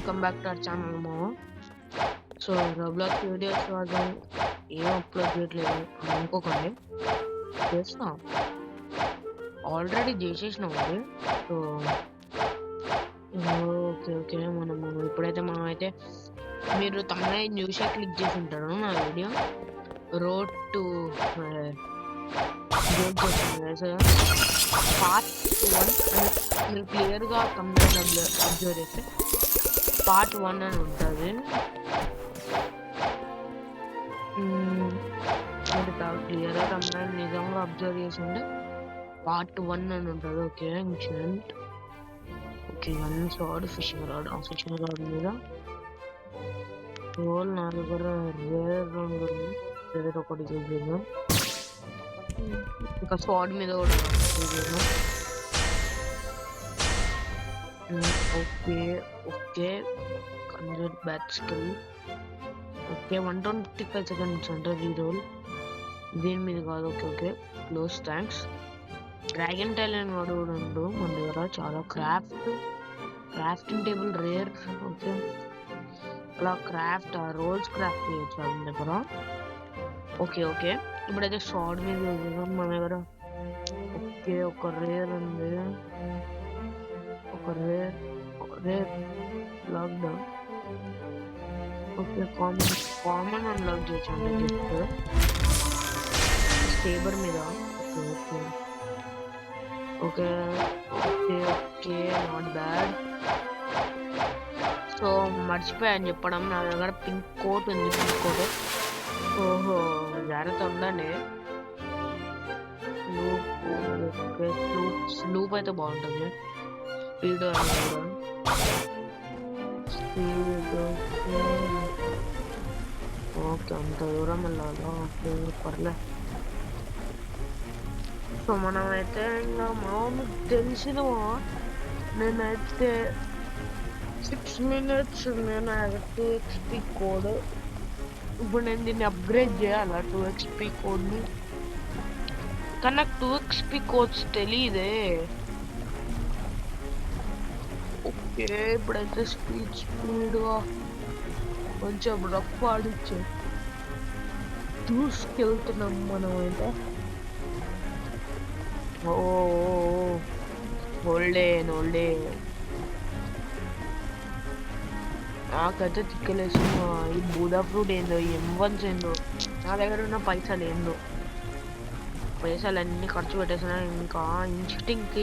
Welcome back to our channel మామ. So Roblox videos వాళ్ళు ఏం అప్లోడ్ చేయట్లేదు అని అనుకోకండి, చేస్తాం, ఆల్రెడీ చేసేసినాం అది. సో ఓకే ఓకే మనం ఇప్పుడైతే మనం అయితే మీరు తమిళ న్యూస్లో క్లిక్ చేసి ఉంటారు నా వీడియో రోడ్ టు పార్ట్ 1 అని మీరు క్లియర్గా తమిళ అబ్జర్వ్ చేస్తే పార్ట్ 1 అని ఉంటుంది. క్లియర్గా తమిళ నిజంగా అబ్జర్వ్ చేసిండే పార్ట్ 1 అని ఉంటుంది. ఓకే ఇన్సిడెంట్, ఓకే వన్ సాడ్ ఫిషింగ్ రాడ్ మీద రోల్ 4 రేర్ ఒకటి చూద్దాం. ఇంకా స్వాడ్ మీద కూడా చూద్దాం. Okay okay 100 back skill. Okay 125 seconds అంటే రీరోల్ దీని మీద కాదు. Okay okay close thanks. Dragon talent వాడు కూడా ఉండు మన దగ్గర. చాలా క్రాఫ్టింగ్ టేబుల్ రేర్. ఓకే అలా రోల్స్ క్రాఫ్ట్ చేయొచ్చు మన దగ్గర. ఓకే ఓకే ఇప్పుడైతే షార్ట్ మీద చూద్దాం మన దగ్గర. ఓకే ఒక రేర్ ఉంది, ఒక rare lockdown. Okay common unlock చేసాను జస్ట్ స్టేబర్ మీద. Okay okay okay okay not bad. So మర్చిపోయాను చెప్పడం, నా దగ్గర పింక్ కోట్ ఉంది. పింక్ కోట్ ఓహో జాగ్రత్త ఉండండి. స్లూప్ అయితే బాగుంటుంది. స్పీడ్ ఓకే అంత దూరం వెళ్ళాలా? ఓకే పర్లే. సో మనమైతే ఇంకా మామూలు తెలిసిన నేనైతే 6 minutes నేను 2 XP కోడ్. ఇప్పుడు నేను దీన్ని అప్గ్రేడ్ చేయాలా 2 XP కోడ్ని? కానీ నాకు 2 XP కోడ్స్ తెలియదే. ఓకే ఇప్పుడైతే స్పీడ్గా కొంచెం రఫ్ ఆడిచ్చే చూసుకెళ్తున్నాం మనం అయితే. ఓల్డే నాకైతే తిక్కలేసిన ఈ బూదా ఫ్రూట్ ఏందో, ఈ M1s ఏందో, నా దగ్గర ఉన్న పైసలు అన్నీ ఖర్చు పెట్టేసినా. ఇంకా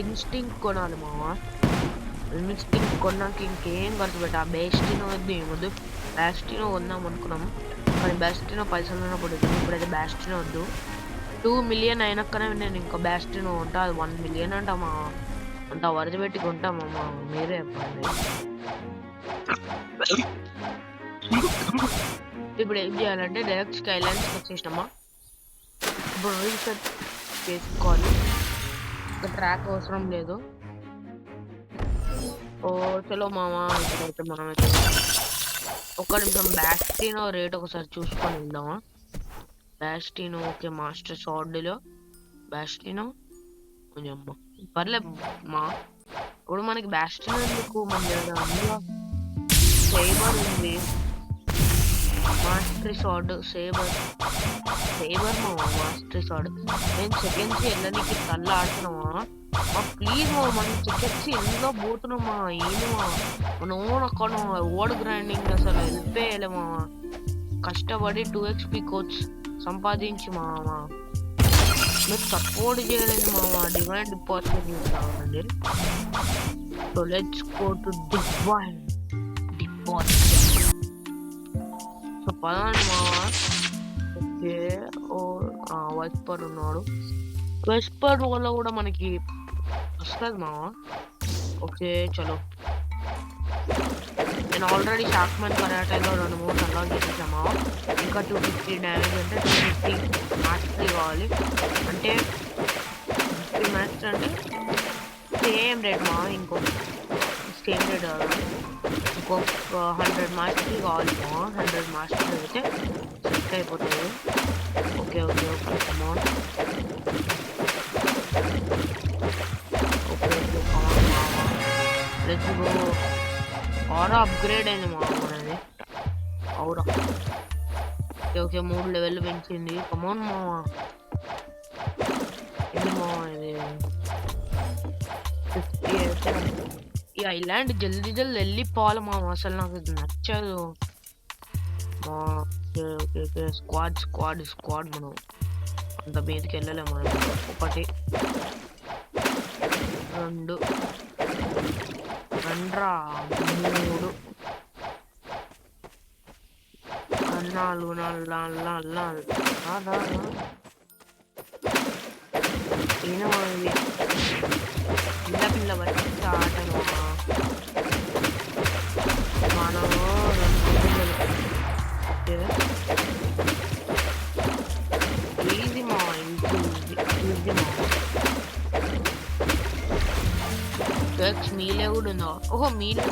ఇన్స్టింక్ట్ కొనాలి మామ. ఇన్స్టింక్ట్ కొన్నాక ఇంకేం ఖర్చు పెట్టా. బెస్టినో వద్దు ఏమొద్దు, బ్యాస్టినో కొందాం అనుకున్నాం కానీ బ్యాస్టినో పైసలు ఉన్నప్పుడు ఇప్పుడైతే బ్యాస్టినో వద్దు. 2 million అయినాకనే నేను ఇంకా బ్యాస్టినో ఉంటా. అది 1 million అంటామా, అంత వరద పెట్టి కొంటామమ్మా మీరే చెప్పండి. ఇప్పుడు ఏం చేయాలంటే డైరెక్ట్ స్కైలైన్స్ వచ్చేసినామా. ఇప్పుడు రీసెట్ చేసుకోవాలి, ఇంకా ట్రాక్ అవసరం లేదు. ఓ చలో మామ ఇప్పుడైతే మనమైతే ఒక్క నిమిషం బ్యాస్టినో రేట్ ఒకసారి చూసుకొని వెళ్దామా. బ్యాస్టినో ఓకే మాస్టర్ షార్డ్లో బ్యాస్టినో కొంచెం పర్లే మా. ఇప్పుడు మనకి బ్యాస్టినో ఎందుకు, మన దగ్గర అందులో సేబర్ ఉంది. మాస్టర్ షార్డ్ సేబర్ మా మాస్టర్ షార్డ్. నేను సెకండ్స్ వెళ్ళడానికి తల్ల ఆడుతున్నామా ప్లీజ్ మనం సెకండ్స్ ఎందులో పోతున్నామా? ఏమా మనం అక్కడ ఓడ్ గ్రైండింగ్ అసలు హెల్ప్ వేయలేమా. కష్టపడి 2 XP కోచ్ సంపాదించి మామ మీరు సపోర్ట్ చేయలేదు మామ. డిమాండ్ డిపాజిట్ కావాలండి. So let's go to deposit. So పదండి మామ. ఓకే వెస్పర్ ఉన్నాడు. వెస్పర్ వల్ల కూడా మనకి వస్తుంది మామ. ఓకే చలో నేను ఆల్రెడీ షాక్మన్ కరాటేలో 2-3 అన్లాక్ చేసేసామా. ఇంకా 250 డ్యామేజ్ అంటే 250 మాస్టరీ కావాలి. అంటే 50 మాస్టర్ అంటే సేమ్ రేట్ మా. సేమ్ రేట్ కాదు, ఇంకో 100 మాస్టరీ కావాలి మా. 100 మాస్టరీ అయితే సెట్ అయిపోతుంది. Okay okay okay come on. Okay okay come on. Let's go. Aura upgrade అయింది మా మనది అవురా ఓకే 3 లెవెల్ పెంచింది కమాన్ మావా ఇది మావా ఇది 50 అయితే ఈ ఐలాండ్ జల్దీ వెళ్ళిపోవాలి మావా అసలు నాకు ఇది నచ్చదు ఓకే స్క్వాడ్ మనం అంత మీదకి వెళ్ళలేము మనం 1 2 2 3 4 పిల్ల వచ్చి ఆటను మనము 2 ఈజీ మా ఈజీ మా మీలే కూడా ఉందా ఓహో మీలే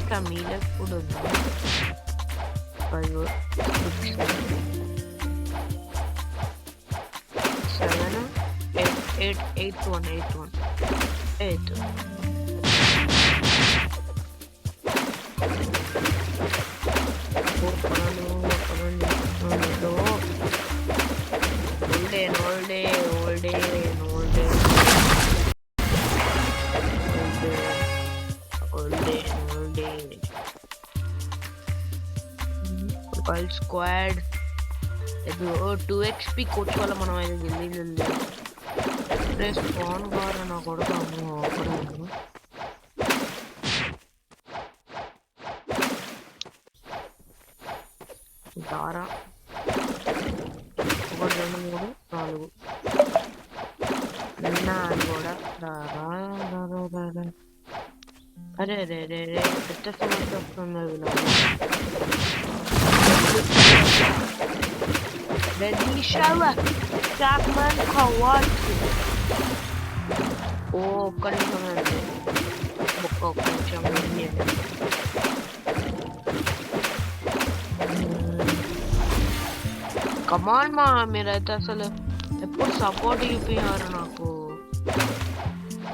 ఇంకా మీలే కూడా ఉందా 5 6 7 8 స్క్వాడ్ 2 XP కోచ్ వల్ల మనం అయితే జల్దీ స్పాన్ కారు నా కొడుకు అక్కడే ఉంది దారా 1 2 3 4 అది కూడా అరే పెద్ద సమస్య వస్తుంది Ready shower. Jackman Kawat. Oh, kalimutan mo. Bukok ang siyang ganyan. Come on, ma. Mera ito asal. Eppudu support ippiyaaru naaku.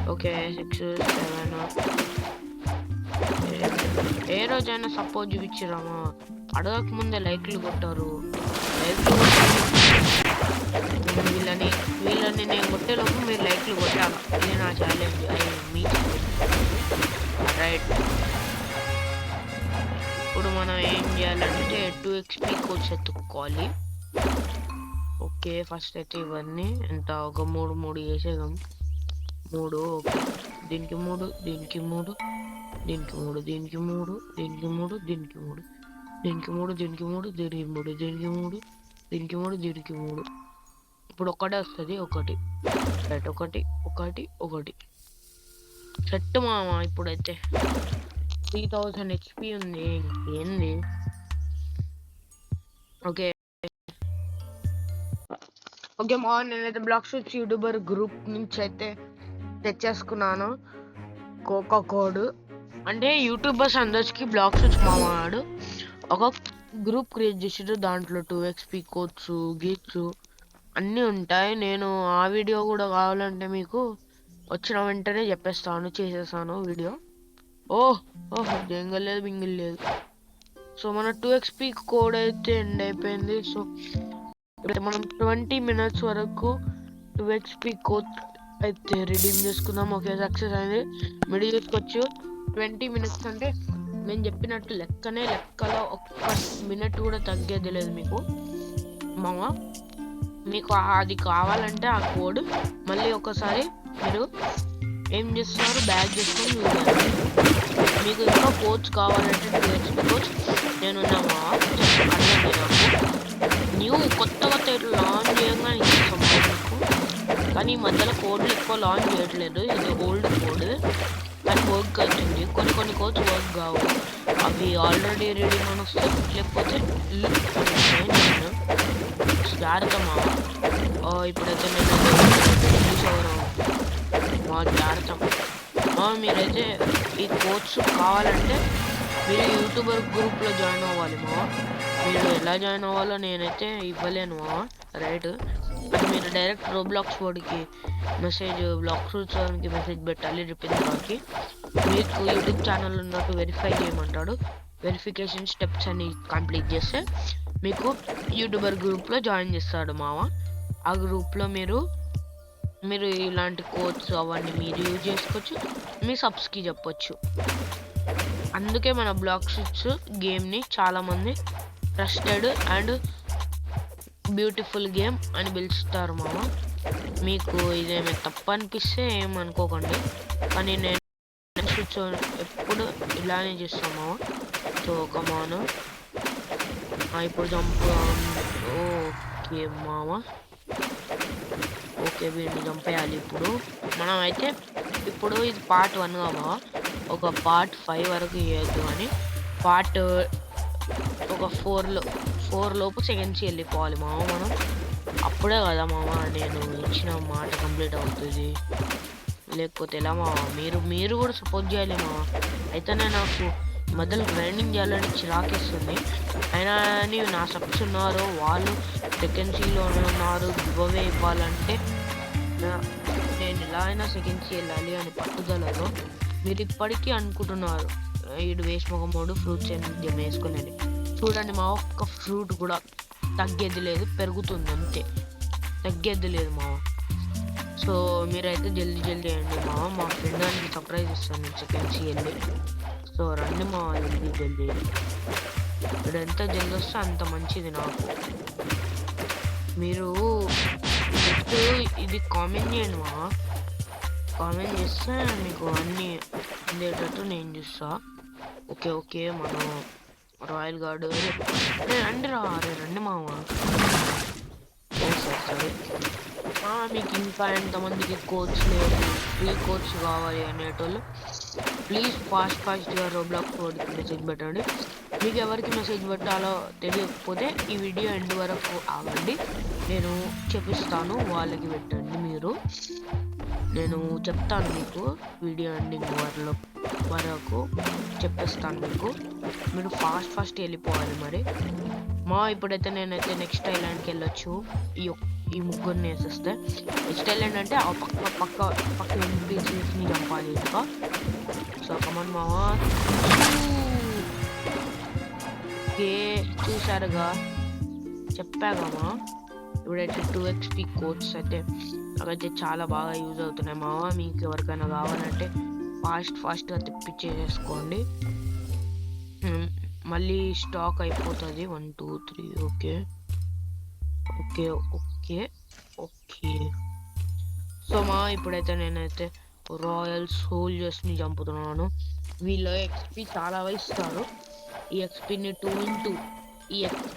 Okay, 6, 7. ఏ రోజైనా సపోర్ట్ చూపించిరామా అడగక ముందే లైక్లు కొట్టారు వీళ్ళని నేను కొట్టేలోపు మీరు లైక్లు కొట్టాలి ఇది నా ఛాలెంజ్ మీ రైట్ ఇప్పుడు మనం ఏం చేయాలంటే 2 XP కోచ్ ఎత్తుక్కోవాలి ఓకే ఫస్ట్ అయితే ఇవన్నీ ఎంత ఒక 3 వేసేద్దాం 3 ఓకే దీనికి 3 దీనికి 3 దీనికి 3 దీనికి 3 దీనికి 3 దీనికి 3 దీనికి 3 దీనికి 3 దీనికి 3 దీనికి 3 దీనికి 3 దీనికి 3 ఇప్పుడు ఒకటే వస్తుంది ఒకటి రైట్ ఒకటి సెట్ మామ ఇప్పుడైతే 3000 HP ఉంది ఏంది ఓకే మా నేనైతే బ్లాక్ షూట్స్ యూట్యూబర్ గ్రూప్ నుంచి అయితే తెచ్చేసుకున్నాను కోకా కోడ్ అంటే యూట్యూబర్స్ అందరికి బ్లాక్ షూట్స్ మావాడు ఒక గ్రూప్ క్రియేట్ చేసాడు దాంట్లో 2 XP కోడ్స్ గిఫ్ట్స్ అన్నీ ఉంటాయి నేను ఆ వీడియో కూడా కావాలంటే మీకు వచ్చిన వెంటనే చెప్పేస్తాను చేసేసాను వీడియో ఓహో జంగలేదు బింగిల్ లేదు సో మన 2 XP కోడ్ అయితే ఎండ్ అయిపోయింది సో ఇప్పుడు మనం 20 minutes వరకు 2 XP కోడ్ అయితే రిడీమ్ చేసుకుందాం ఓకే సక్సెస్ అయింది మిడిల్ చేసుకోవచ్చు 20 minutes అంటే నేను చెప్పినట్టు లెక్కలో 1 minute కూడా తగ్గేది లేదు మీకు మామ మీకు అది కావాలంటే ఆ కోడ్ మళ్ళీ ఒకసారి మీరు ఏం చేస్తున్నారు బ్యాగ్ చేసుకొని మీకు ఇంకా కోచ్ కావాలంటే 2 XP కోచ్ నేను ఉన్నామా అర్థండి నాకు కొత్త ఇట్లా లాంచ్ చేయగానే ఇస్తాం మీకు కానీ ఈ మధ్యలో కోడ్లు ఎక్కువ లాంచ్ చేయట్లేదు ఇది ఓల్డ్ కోడ్ కానీ వర్క్ అవుతుంది కొన్ని కోడ్స్ వర్క్ కావు అవి ఆల్రెడీ రెడీ మన వస్తాయి లేకపోతే జాగ్రత్తమా ఇప్పుడైతే నేను జాగ్రత్త మీరైతే ఈ కోచ్ కావాలంటే మీరు యూట్యూబర్ గ్రూప్లో జాయిన్ అవ్వాలి మా మీరు ఎలా జాయిన్ అవ్వాలో నేనైతే ఇవ్వలేను రైట్ అది మీరు డైరెక్ట్ రోబ్లాక్స్ వాడికి మెసేజ్ బ్లాక్ రూట్స్కి మెసేజ్ పెట్టాలి రిపెన్కి. మీకు యూట్యూబ్ ఛానల్ ఉన్నట్టు వెరిఫై చేయమంటాడు. వెరిఫికేషన్ స్టెప్స్ అన్ని కంప్లీట్ చేస్తే మీకు యూట్యూబర్ గ్రూప్లో జాయిన్ చేస్తాడు మామ. ఆ గ్రూప్లో మీరు ఇలాంటి కోడ్స్ అవన్నీ మీరు యూజ్ చేసుకోవచ్చు, మీ సబ్స్కి చెప్పొచ్చు. అందుకే మన బ్లాక్ షీట్స్ గేమ్ని చాలామంది ట్రస్టెడ్ అండ్ బ్యూటిఫుల్ గేమ్ అని పిలుస్తారు మామ. మీకు ఇదేమి తప్పు అనిపిస్తే ఏమనుకోకండి, కానీ నేను షీట్స్ ఎప్పుడు ఇలానే చేస్తాను మామ. సో కమాను ఇప్పుడు జంప్. ఓకే మామ, ఓకే వీడిని చంపేయాలి ఇప్పుడు మనం. అయితే ఇప్పుడు ఇది పార్ట్ 1 మామ, ఒక పార్ట్ 5 వరకు చేయొద్దు అని పార్ట్ ఒక 4 లోపు సెకండ్స్ వెళ్ళిపోవాలి మామ మనం. అప్పుడే కదా మామ నేను ఇచ్చిన మాట కంప్లీట్ అవుతుంది, లేకపోతే ఎలా మామ. మీరు కూడా సపోర్ట్ చేయాలి మామ. అయితేనే నాకు మొదలు గ్రైండింగ్ చేయాలని చిరాకేస్తుంది. అయినా నా సబ్స్ ఉన్నారు, వాళ్ళు సెకండ్సీలోనే ఉన్నారు. గివ్ అవే ఇవ్వాలంటే నేను ఎలా అయినా సెకండ్సీ వెళ్ళాలి అని పట్టుదలలో మీరు ఇప్పటికీ అనుకుంటున్నారు వీడు వేసుమొగమోడు ఫ్రూట్స్ ఏమి వేసుకునేది. చూడండి మా ఒక్క ఫ్రూట్ కూడా తగ్గేది లేదు, పెరుగుతుంది అంతే, తగ్గేది లేదు మావ. సో మీరైతే జల్దీ అండి మావ. మా ఫ్రెండ్ దానికి సర్ప్రైజ్ ఇస్తాను నేను సెకండ్సీ వెళ్ళి. సో రండి మా జల్దీ. ఇప్పుడు ఎంత జల్దీ వస్తే అంత మంచిది నాకు. మీరు ఇది కామెంట్ చేయండి మా. కామెంట్ చేస్తే మీకు అన్నీ ఉండేటట్టు నేను చూస్తా. ఓకే మనం రాయల్ గార్డ్ రండి రండి మామ. సరే మీకు ఇంకా ఎంతమందికి కోచ్ లేదు, ఫ్రీ కోచ్ కావాలి అనేటోళ్ళు ప్లీజ్ ఫాస్ట్గా రోబ్లాక్ కోడ్కి మెసేజ్ పెట్టండి. మీకు ఎవరికి మెసేజ్ పెట్టాలో తెలియకపోతే ఈ వీడియో ఎండ్ వరకు ఆగండి, నేను చెప్పిస్తాను. వాళ్ళకి పెట్టండి మీరు, నేను చెప్తాను మీకు. వీడియో ఎండింగ్ వరకు చెప్పేస్తాను మీకు. మీరు ఫాస్ట్ వెళ్ళిపోవాలి మరి మా. ఇప్పుడైతే నేనైతే నెక్స్ట్ ఐలాండ్కి వెళ్ళొచ్చు. ఈ ముగ్గురిని వేసేస్తే నెక్స్ట్ ఐలాండ్ అంటే ఆ పక్క NPCsని చంపాలి ఇంకా. సో కమన్ మావా. ఓకే చూసారుగా, చెప్పాగమ్మా. ఇప్పుడైతే 2 XP కోడ్స్ అయితే అవైతే చాలా బాగా యూజ్ అవుతున్నాయి మావ. మీకు ఎవరికైనా కావాలంటే ఫాస్ట్గా తెప్పించేసుకోండి, మళ్ళీ స్టాక్ అయిపోతుంది. 1 2 3 ఓకే. సో మా ఇప్పుడైతే నేనైతే రాయల్ సోల్జర్స్ని చంపుతున్నాను. వీళ్ళ XP చాలా ఇస్తారు. ఈ XPని 2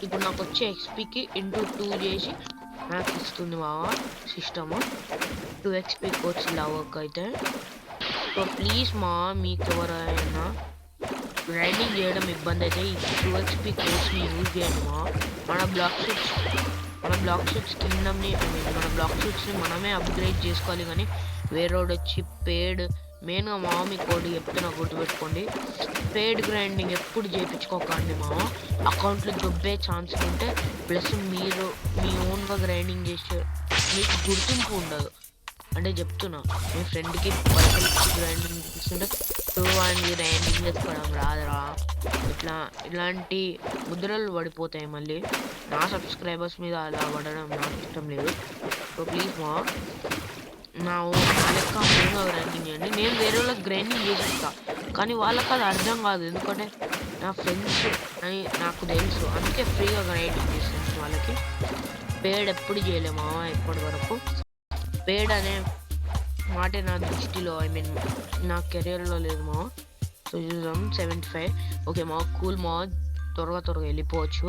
ఇప్పుడు నాకు వచ్చే XPకి ×2 చేసి నాకు ఇస్తుంది మా సిస్టమ్. 2 XP కోచ్ ఇలా వర్క్ అయితే. సో ప్లీజ్ మా మీకు ఎవరైనా గ్రైండింగ్ చేయడం ఇబ్బంది అయితే ఈ 2 XP కోచ్ని యూజ్ చేయండి మా. మన బ్లాక్ షూట్స్ కింగ్డమ్ని మన బ్లాక్ షూట్స్ని మనమే అప్గ్రేడ్ చేసుకోవాలి, కానీ వేరేవాడు వచ్చి పేడ్ మెయిన్గా మా మీకు కోడ్ చెప్తున్నా గుర్తుపెట్టుకోండి. పేడ్ గ్రైండింగ్ ఎప్పుడు చేయించుకోకండి మా. అకౌంట్లో దొబ్బే ఛాన్స్ ఉంటే ప్లస్ మీరు మీ ఓన్గా గ్రైండింగ్ చేసే మీకు గుర్తింపు ఉండదు. అంటే చెప్తున్నా, మీ ఫ్రెండ్కి పైసలు ఇచ్చి గ్రైండింగ్ చేస్తుంటే వాడిని గ్రైండింగ్ చేసుకోవడం రాదురా, ఇలాంటి ముద్రలు పడిపోతాయి మళ్ళీ. నా సబ్స్క్రైబర్స్ మీద అలా పడడం నాకు ఇష్టం లేదు. సో ప్లీజ్ మా నా లెక్క ఓన్గా గ్రైండింగ్ చేయండి. నేను వేరే వాళ్ళకి గ్రైండింగ్ చేసేస్తా, కానీ వాళ్ళకి అది అర్థం కాదు, ఎందుకంటే నా ఫ్రెండ్స్ అని నాకు తెలుసు, అందుకే ఫ్రీగా గ్రైండింగ్ చేస్తాను వాళ్ళకి. పేడ్ ఎప్పుడు చేయలేమా ఇప్పటి వరకు. పేడ్ అనే మాట నా దృష్టిలో నా కెరియర్లో లేదు మా. సో చూద్దాం 75. ఓకే మా కూల్ మా, త్వరగా వెళ్ళిపోవచ్చు.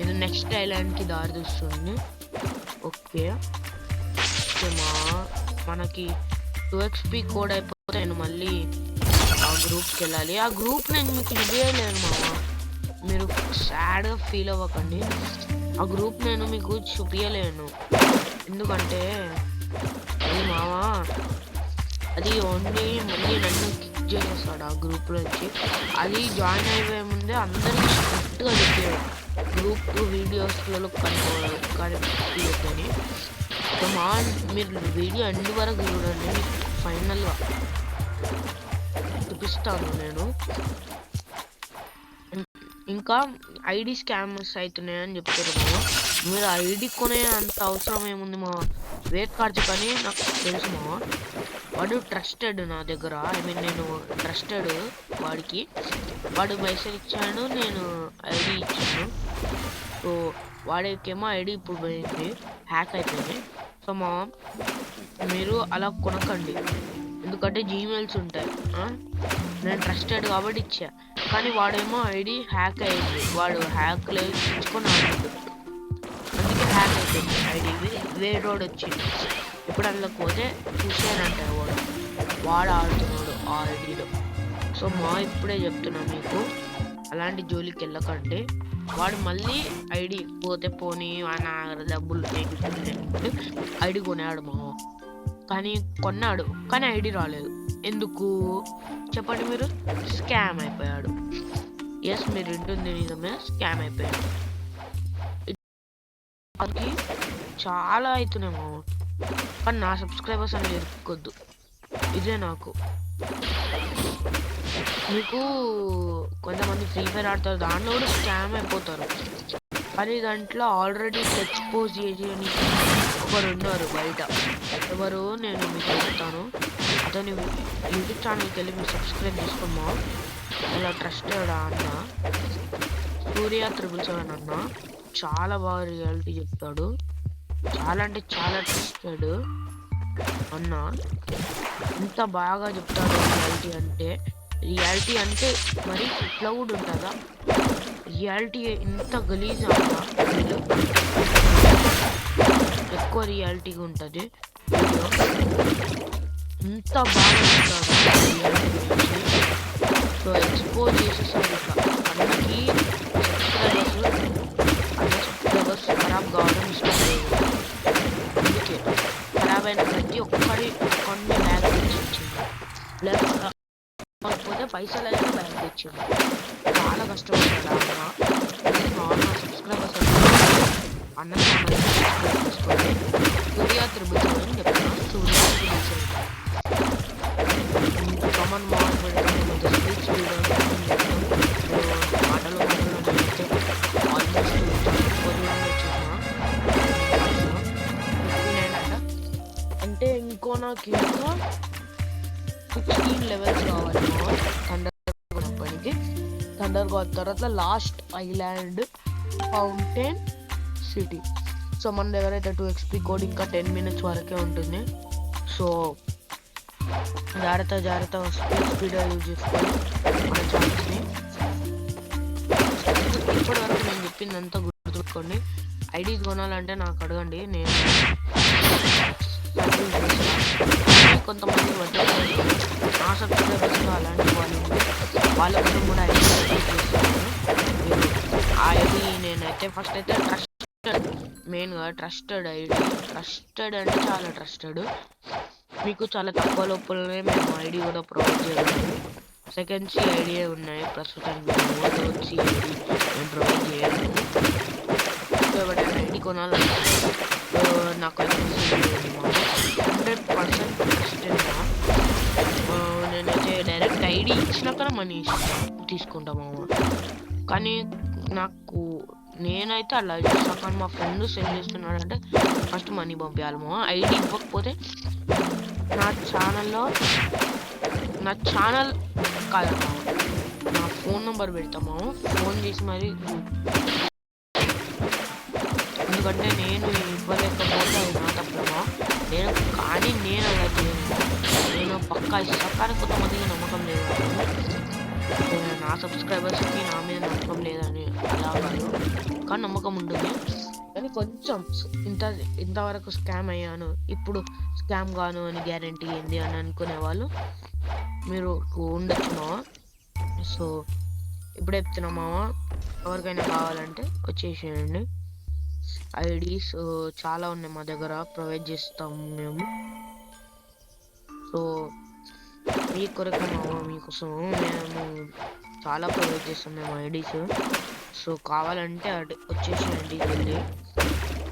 ఇది నెక్స్ట్ ఐలాండ్కి దారి తీస్తుంది. ఓకే మా మనకి 2 XP కోడ్ అయిపోతే నేను మళ్ళీ ఆ గ్రూప్కి వెళ్ళాలి. ఆ గ్రూప్ నేను మీకు చూపించలేను మామ, మీరు సాడ్గా ఫీల్ అవ్వకండి. ఆ గ్రూప్ నేను మీకు చూపించలేను, ఎందుకంటే అది మావా అది ఓన్లీ మళ్ళీ నన్ను చేసేస్తాడు ఆ గ్రూప్ నుంచి. అది జాయిన్ అయ్యే ముందే అందరికి స్ట్రిక్ట్గా చెప్పాడు గ్రూప్ వీడియోస్లలో కనిపించని. సో మీరు వీడియో ఎండ్ వరకు చూడండి, ఫైనల్గా చూపిస్తాను నేను. ఇంకా ఐడి స్కామర్స్ అవుతున్నాయని చెప్తారు మామ. మీరు ఐడి కొనే అంత అవసరం ఏముంది మా వేట్ కార్డ్స్ కానీ నాకు తెలుసు మామ. వాడు ట్రస్టెడ్ నా దగ్గర, ఐ మీన్ నేను ట్రస్టెడ్ వాడికి. వాడు మెసేజ్ ఇచ్చాడు, నేను ఐడి ఇచ్చాను. సో వాడికేమో ఐడి ఇప్పుడు పోయింది, హ్యాక్ అయిపోయింది. సో మా మీరు అలా కొనకండి, ఎందుకంటే జీమెయిల్స్ ఉంటాయి. నేను ట్రస్టెడ్ కాబట్టి ఇచ్చా, కానీ వాడేమో ఐడి హ్యాక్ అయింది. వాడు హ్యాక్లో ఇచ్చుకొని ఆడాడు, అందుకే హ్యాక్ అయిపోయింది ఐడి. వేరేవాడు వచ్చింది, ఇప్పుడు అందులోకి పోతే చూసానంటే వాడు ఆడుతున్నాడు ఆ ఐడిలో. సో ఇప్పుడే చెప్తున్నా మీకు, అలాంటి జోలికి వెళ్ళకండి. వాడు మళ్ళీ ఐడి పోతే పోనీ నా డబ్బులు ఐడి కొనాడు కానీ కొన్నాడు, కానీ ఐడి రాలేదు. ఎందుకు చెప్పండి మీరు? స్కామ్ అయిపోయాడు. ఎస్, మీరు వింటుంది నిజమే, స్కామ్ అయిపోయాడు. అది చాలా అవుతున్నాయి కానీ నా సబ్స్క్రైబర్స్ అని ఎరుక్కొద్దు, ఇదే నాకు. మీకు కొంతమంది ఫ్రీ ఫైర్ ఆడతారు, దాంట్లో కూడా స్కామ్ అయిపోతారు. కానీ దాంట్లో ఆల్రెడీ ఎక్స్పోజ్ చేసి ఒకరు ఉన్నారు బయట. ఎవరు నేను మీకు చెప్తాను, అతని యూట్యూబ్ ఛానల్కి వెళ్ళి మీరు సబ్స్క్రైబ్ చేసుకోమా. అలా ట్రస్టెడ్ అన్న సూర్య 777 అన్న, చాలా బాగా రియాలిటీ చెప్తాడు. చాలా అంటే చాలా ట్రస్టెడ్ అన్న, ఇంత బాగా చెప్తాడు రియాలిటీ అంటే మరి ఇట్లా కూడా ఉంటుందా? రియాలిటీ ఇంత గలీజ్ అన్నా, ఎక్కువ రియాలిటీగా ఉంటుంది వీడియో. ఇంత బాగా చెప్తాడు రియాలిటీ గురించి. సో ఎక్స్పోజ్ చేసేసాడు ఇట్లా అన్నకి. సబ్స్క్రైబర్స్ ఖరాబ్ కావడం ఇష్టం లేదు, అందుకే ఖరాబ్ అయిన ప్రతి ఒక్కరి అకౌంట్ని బ్యాగ్ తెచ్చిచ్చింది, లేకపోతే పైసలు అయితే బ్యాగ్ తెచ్చింది. చాలా కష్టపడ్డాడు అన్న. సబ్స్క్రైబర్స్ అన్న సబ్స్క్రైబ్ చేసుకోండి. సూర్య 777 అని చెప్తున్నాను, సూర్య 777 కామన్ మాల్ పెడతాను. స్పీచ్ మాటలు నేనైతే ఆల్మోస్ట్ అంటే ఇంకో నాకు ఇంకా 16 లెవెల్స్ కావాలి కంపెనీకి. థండర్ గాడ్ తర్వాత last island fountain city. So మన దగ్గర అయితే 2 XP కోడ్ ఇంకా 10 minutes వరకే ఉంటుంది. సో జాగ్రత్త స్పీడ్గా యూజ్ చేసుకోండి మన ఛాన్స్ని. ఇప్పటి వరకు నేను చెప్పిందంతా గుర్తుపెట్టుకోండి. ఐడీస్ కొనాలంటే నాకు అడగండి, నేను కొంతమంది నా సబ్స్క్రైబర్స్ అలాంటి వాళ్ళ కోసం కూడా ఐడి చేస్తాను. ఆ ఐడి నేనైతే ఫస్ట్ అయితే ట్రస్టెడ్, మెయిన్గా ట్రస్టెడ్ ఐడి. ట్రస్టెడ్ అంటే చాలా ట్రస్టెడ్. మీకు చాలా తక్కువ లోపలనే మేము ఐడి కూడా ప్రొవైడ్ చేయగలము. సెకండ్ సి ఐడియా ఉన్నాయి ప్రస్తుతానికి, థర్డ్ సి ఐడి మేము ప్రొవైడ్ చేయలేము. ఎవరైనా ఐడి కొనాలంటే నాకు 100% ట్రస్టెడ్. నేనైతే డైరెక్ట్ ఐడి ఇచ్చినాక మనీ తీసుకుంటాము, కానీ నేనైతే అలా చేస్తాను. కానీ మా ఫ్రెండ్ సెండ్ చేస్తున్నాడంటే ఫస్ట్ మనీ పంపించాలి. ఐడి ఇవ్వకపోతే నా ఛానల్ కాదమ్మా, నా ఫోన్ నెంబర్ పెడతాము, ఫోన్ చేసి మరి. ఎందుకంటే నేను ఇవ్వలేకపోతే అది నా తప్పేమో, కానీ నేను అలా చేయను. నేను పక్కా ఇస్తాను, కానీ కొంతమందికి నమ్మకం లేదు, నా సబ్స్క్రైబర్స్కి నా మీద నమ్మకం లేదని అలా కాదు, కానీ నమ్మకం ఉంటుంది. కానీ కొంచెం ఇంతవరకు స్కామ్ అయ్యాను, ఇప్పుడు స్కామ్ గాను అని గ్యారంటీ ఏంది అని అనుకునే వాళ్ళు మీరు ఉండొచ్చు మావా. సో ఇప్పుడే చెప్తున్నా మావా, ఎవరికైనా కావాలంటే వచ్చేసేయండి. ఐడీస్ చాలా ఉన్నాయి మా దగ్గర, ప్రొవైడ్ చేస్తాము మేము. సో మీ కొరకు మీకోసం మేము చాలా ప్రొవైడ్ చేస్తాం మేము ఐడీస్. సో కావాలంటే వచ్చేసేయండి వెళ్ళి.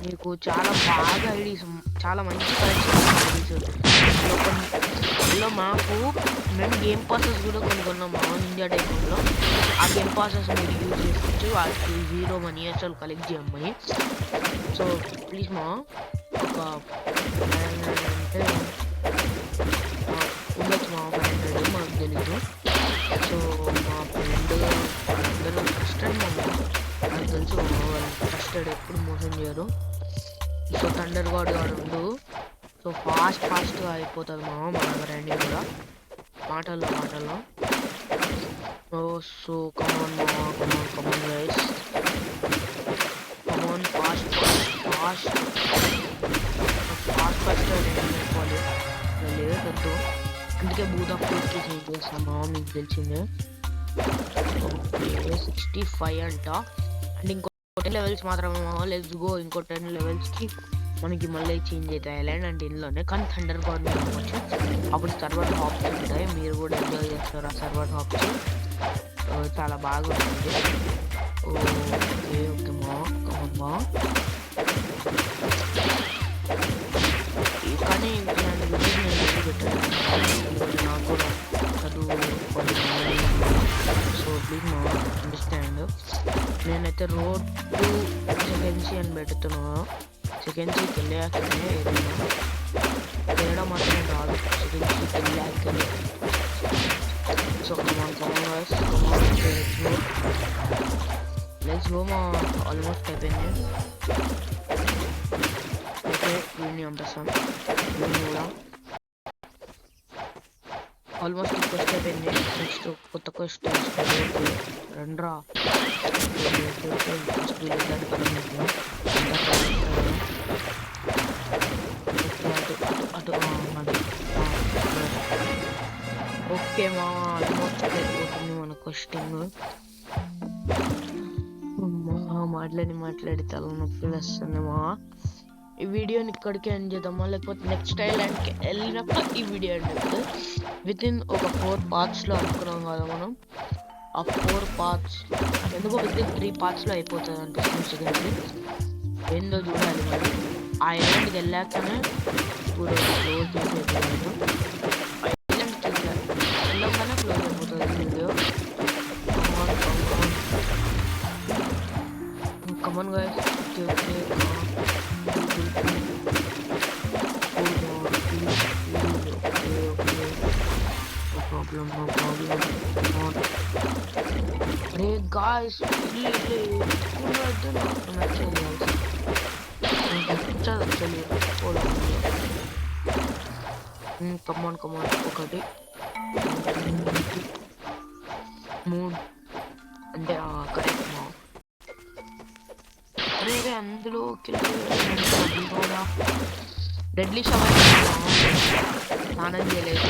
మీకు చాలా బాగా ఐడీస్, చాలా మంచి కలెక్షన్ ఐడీస్. ఇందులో మేము గేమ్ పాసెస్ కూడా కొనుక్కున్నాము ఇండియా టైంలో. ఆ గేమ్ పాసెస్ మీరు యూజ్ చేసుకోవచ్చు. వాటికి 0 మనీ అసలు కలెక్ట్ చేయమని. సో ప్లీజ్ ఒక 500 అంటే ఉండొచ్చు 500 మాకు తెలీదు. సో మా ఫ్రెండ్ అందరూ ట్రస్టెడ్ నాకు తెలుసు. వాళ్ళు ట్రస్టెడ్, ఎప్పుడు మోసం చేయరు. సో థండర్ గాడ్ ఉండు. సో ఫాస్ట్గా అయిపోతుంది మన రైడింగ్ కూడా మాటల్లో. So come on guys, come on fast అయిపోవాలి. లేదొద్దు, అందుకే బూత్ ఆఫ్ ఫుడ్కి చేంజ్ చేస్తామా, మీకు తెలిసిందే. ఓకే 65 అంట. అండ్ ఇంకో 10 లెవెల్స్ మాత్రమే. Let's go. ఇంకో 10 లెవెల్స్కి మనకి మళ్ళీ చేంజ్ అవుతాయి ఐలాండ్ అంటే ఇందులోనే. కానీ థండర్ గాడ్ వచ్చి అప్పుడు సర్వర్ హాప్స్ ఉంటాయి. మీరు కూడా ఎంజాయ్ చేస్తారు ఆ సర్వర్ హాప్స్. చాలా బాగుంటుంది. ఓకే మా కానీ ఇలాంటి వీడియోస్ నేను పెట్టాను, నాకు కూడా చదువు. So please understand. నేనైతే రోడ్ టు సెకండ్సీ అని పెడుతున్నాను. సెకండ్సీకి వెళ్ళాకనే ఏదైనా తేడా మాత్రం రాదు. సెకండ్సీకి వెళ్ళాకనే. సో లెట్స్ గో మా ఆల్మోస్ట్ అయిపోయింది. ఓకే వీడిని పంపిస్తాను. వీడిని కూడా ఆల్మోస్ట్ క్వెస్ట్ అయిపోయింది. నెక్స్ట్ కొత్త క్వెస్ట్ రండ్రా. ఓకే ఆల్మోస్ట్ అయిపోతుంది మన క్వెస్టింగ్. మాట్లాడి తలనొప్పి వస్తుంది ఈ వీడియోని ఇక్కడికే ఎండ్ చేద్దామా, లేకపోతే నెక్స్ట్ ఐలాండ్కి వెళ్ళినప్పుడు ఈ వీడియో ఎండ్ వితిన్ ఒక 4 పార్ట్స్లో అనుకున్నాం కదా మనం. ఆ 4 పార్ట్స్ ఎందుకో వితిన్ 3 పార్ట్స్లో అయిపోతుంది అనిపిస్తుంది. సెకండ్లీ ఏందో చూడాలి మరి. ఆ ఐలాండ్కి వెళ్ళాకనే ఇప్పుడు క్లోజ్ చేసేది. ఐలాండ్కి వెళ్ళగానే క్లోజ్ అయిపోతుంది video. Come on guys. No problem. Hey guys, really चलिए come on ఒకటి మూడ్ అంటే కరెక్ట్ అరే అందులో కూడా డెడ్లీ షవర్ స్నానం చేయలేదు.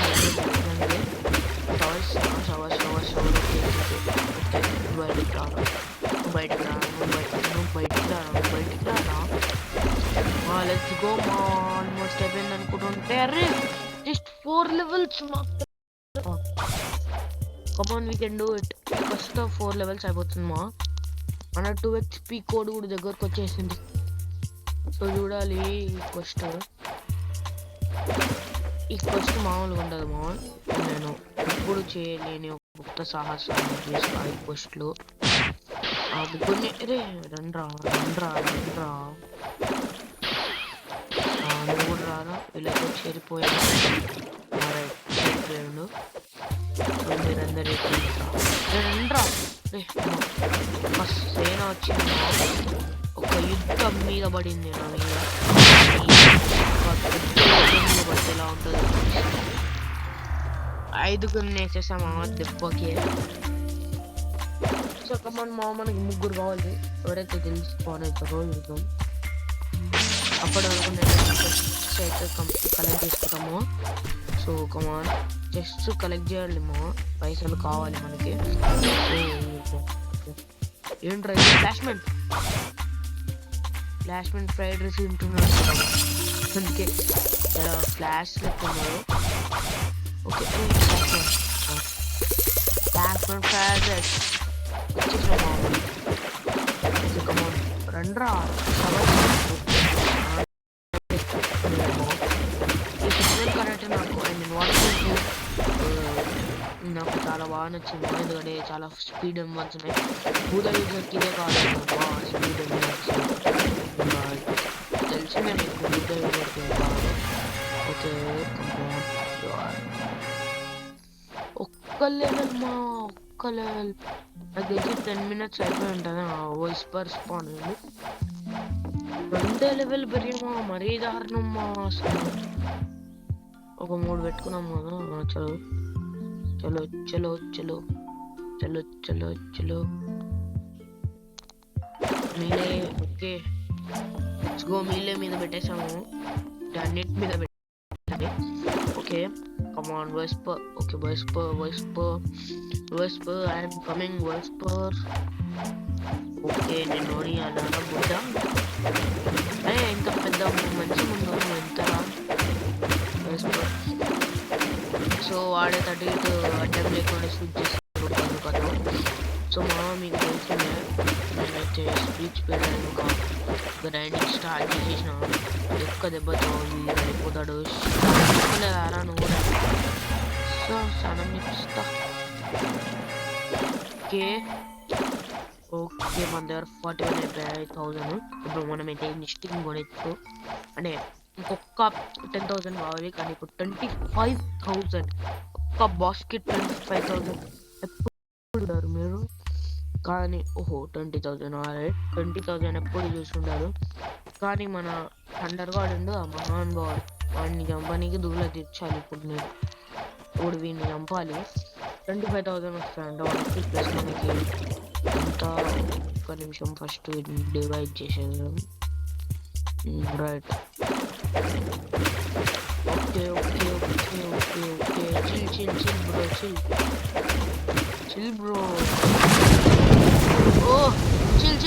బయటికి రాను. లెట్స్ గో ఆల్మోస్ట్ అయిపోయింది అనుకుంటుంటే అరే జస్ట్ 4 లెవెల్స్ మాత్రం. కమాన్ we can do it. First 4 levels అయిపోతుంది మన 2 HP కోడ్ కూడా దగ్గరకు వచ్చేసింది. సో చూడాలి ఈ క్వెస్ట్ మామూలుగా ఉండదు నేను ఎప్పుడు చేయలేని ఒక గుప్త సాహసాన్ని చేస్తాను ఈ క్వెస్ట్లు. అది కొన్ని రండ్రా నువ్వు కూడా రారా. వీళ్ళతో చేరిపోయాడు. మీరందరూ రండ్రా. సేన వచ్చింది. ఒక యుద్ధం మీద పడింది నా మీద. ఎలా ఉంటుంది 5గురిని వేసేసామా దెబ్బకి. సో కమాన్ మనకి 3 కావాలి. ఎవరైతే తెలుసుకోవాలవుతారో యుద్ధం అప్పటి వరకు నేను అయితే కలెక్ట్ చేసుకుంటాము. సో కమాన్ చెస్ట్ కలెక్ట్ చేయాలి పైసలు కావాలి మనకి. ఏంట్రా ఫ్లాష్మెంట్ ఫ్రైడ్ రైస్ తింటున్నాడు అందుకే ఫ్లాష్ లెక్కున్నారు. ఓకే వచ్చేసినామా ఓకే కమాన్ రండ్రా ఈ సిగ్నల్ కరెక్ట్ నాకు ఐ మీన్ వాటర్ నాకు చాలా బాగా నచ్చింది ఎందుకంటే చాలా స్పీడ్ ఎమోన్స్ ఉన్నాయి బూదా యూజర్కి ఇదే కాదు స్పీడ్ ఎమోన్స్ తెలిసిందే మీకు బూదా యూజర్కి కాదు ఓకే ఒక్క లెవెల్ ఒక్క లెవెల్ నాకు తెలిసి 10 minutes అయిపోయి ఉంటుంది వాయిస్ పర్ స్పాన్ రెండే లెవెల్ పెరిగామా మరీ దారుణమ్మా అసలు ఒక 3 పెట్టుకున్నాం కదా చలో చలో చలో చలో చలో చలో చలో melee okay let's go melee మీద పెట్టేసాము అన్నిటి మీద పెట్టండి okay come on whisper okay whisper I'm coming whisper okay నేను అలా బుద్ధ అరే ఇంత పెద్ద మంచి ముందు ఎంత వైస్పర్ సో వాడే 32 అడ్డం లేకుండా షూట్ చేస్తాడు కథ సో మీకు తెలిసిందే నేనైతే స్పీచ్ పెట్టాను గ్రైండింగ్ స్టార్ట్ చేసేసిన ఎక్క దెబ్బతో వెళ్ళిపోతాడు ఆరా నువ్వు కూడా సో స్నానం చేపిస్తా ఓకే ఓకే మన దగ్గర 41,000 ఇప్పుడు మనమైతే ఇన్స్టింగ్ కొనచ్చు అంటే ఇంకొక 10,000 కావాలి కానీ ఇప్పుడు 25,000 ఒక్క బాస్కెట్ 25,000 ఎప్పుడు మీరు కానీ ఓహో 20,000 20,000 ఎప్పుడు చూసుంటారు కానీ మన థండర్ గాడ్ ఉండు ఆ మహాన్ గాడ్ వాడిని చంపడానికి దూల తెచ్చాలి ఇప్పుడు నేను ఇప్పుడు వీడిని చంపాలి 25,000 వస్తాయంట వాడికి ప్లస్ మనకి ఎంత ఒక్క నిమిషం ఫస్ట్ డివైడ్ చేసేది right okay okay okay okay okay chill bro chill bro oh chill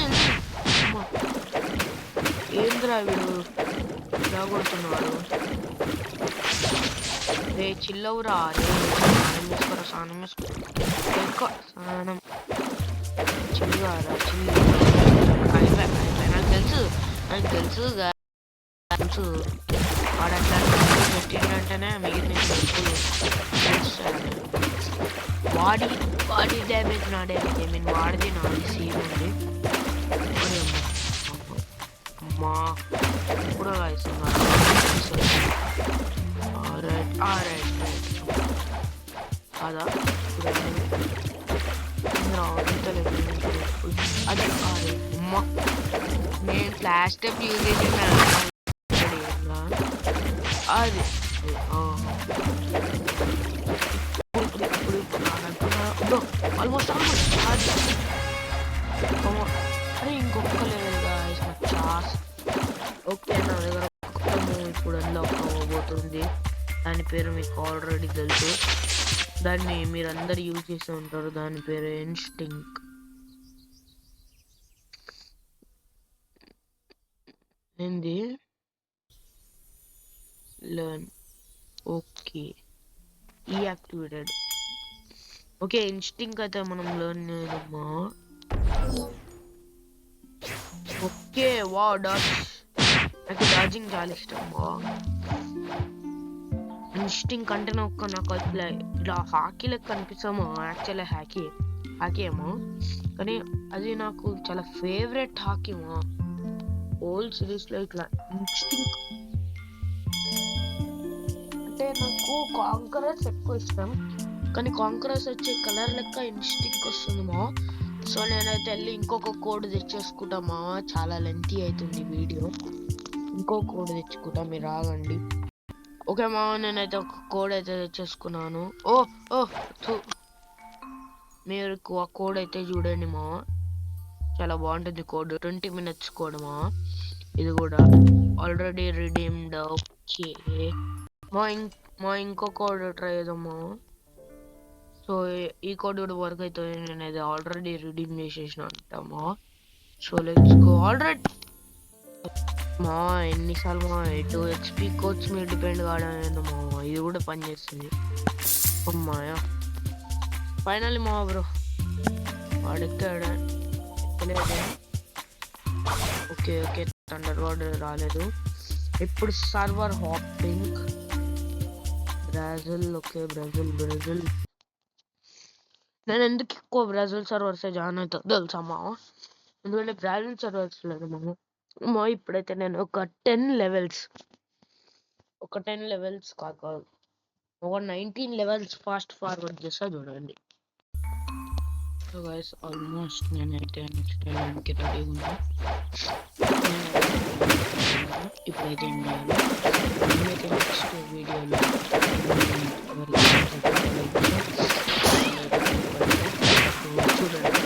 ఏంద్రా వీడు ఇలా కొడుతున్నాడు రే చిల్లవురా రే స్నానం వేసుకోరా స్నానం చిల్లుగారా చిల్లు అయిపోయి నాకు తెలుసు వాడు అట్లా పెట్టిండంటేనే మిగిలిన వాడి డ్యామేజ్ నా డ్యామేజ్ ఐ మీన్ వాడిది నాది సీన్ ఉంది అమ్మా కూడా రాయిస్తున్నారు కాదా అదే అమ్మా నేను ఫ్లాష్ టైప్ యూజ్ చేసాను అది ఆల్మోస్ట్ అరే ఇంకొక లెవెల్ చాస్ ఓకే నా దగ్గర ఇప్పుడు అన్లాక్ అవ్వబోతుంది దాని పేరు మీకు ఆల్రెడీ తెలుసు దాన్ని మీరందరూ యూజ్ చేస్తూ ఉంటారు దాని పేరు ఇన్స్టింక్ ఏంది లర్న్ ఓకే ఈ యాక్టివేటెడ్ ఓకే ఇన్స్టింక్ అయితే మనం లర్న్ చేయదమ్మా ఓకే వా డాచ్ నాకు డాజింగ్ చాలా ఇష్టం ఇన్స్టింక్ అంటే నాకు ఇలా హాకీ లెక్క కనిపిస్తాము యాక్చువల్లీ హాకీ ఏమో కానీ అది నాకు చాలా ఫేవరెట్ హాకీ ఓల్డ్ సిరీస్లో ఇట్లా ఇన్స్టింక్ అంటే నాకు కాంకరర్స్ ఎక్కువ ఇష్టం కానీ కాంకరర్స్ వచ్చే కలర్ లెక్క ఇన్స్టింక్ వస్తుందేమో సో నేనైతే వెళ్ళి ఇంకొక కోడ్ తెచ్చేసుకుంటామా చాలా లెంతీ అవుతుంది వీడియో ఇంకో కోడ్ తెచ్చుకుంటా మీరు ఆగండి ఓకే మా నేనైతే ఒక కోడ్ అయితే తెచ్చేసుకున్నాను మీరు ఆ కోడ్ అయితే చూడండి మా చాలా బాగుంటుంది కోడ్ 20 minutes కోడ్ ఇది కూడా ఆల్రెడీ రిడీమ్డ్ ఓకే మా ఇంకో కోడ్ ట్రై చేద్దామా సో ఈ కోడ్ కూడా వర్క్ అవుతుంది నేను అది ఆల్రెడీ రిడీమ్ చేసేసిన అంటామా సో లెట్స్ గో ఆల్రెడీ మా ఎన్నిసార్లు మా 2 HP కోచ్ మీద డిపెండ్ కావడం మా ఇది కూడా పనిచేస్తుంది. అమ్మాయ ఫైనల్లీ మా బ్రో వాడెక్కాడు. ఎక్కలేదే. ఓకే ఓకే థండర్ వర్డ్ రాలేదు. ఇప్పుడు server hopping Brazil. Okay Brazil నేను ఎందుకు ఎక్కువ బ్రెజిల్ సర్వర్స్ జాయిన్ అవుతా తెలుసా మా, ఎందుకంటే బ్రెజిల్ సర్వర్స్ లేదు మా ఇప్పుడైతే నేను ఒక 10 లెవెల్స్ కాక ఒక 19 లెవెల్స్ ఫాస్ట్ ఫార్వర్డ్ చేస్తా చూడండి. సో గైస్ ఆల్మోస్ట్ నేనైతే నెక్స్ట్ వెళ్ళడానికి రెడీ ఉన్నా. ఇప్పుడైతే ఏం చేయాలి, నేనైతే నెక్స్ట్ వీడియోలో చూడండి.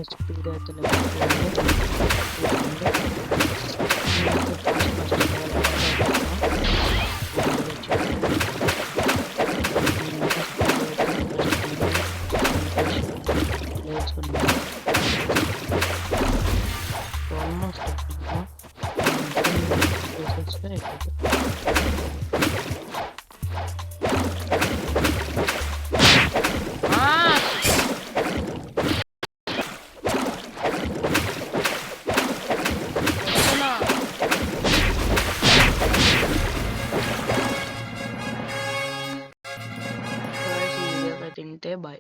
స్పీడ్ అయితే ఆల్మోస్ట్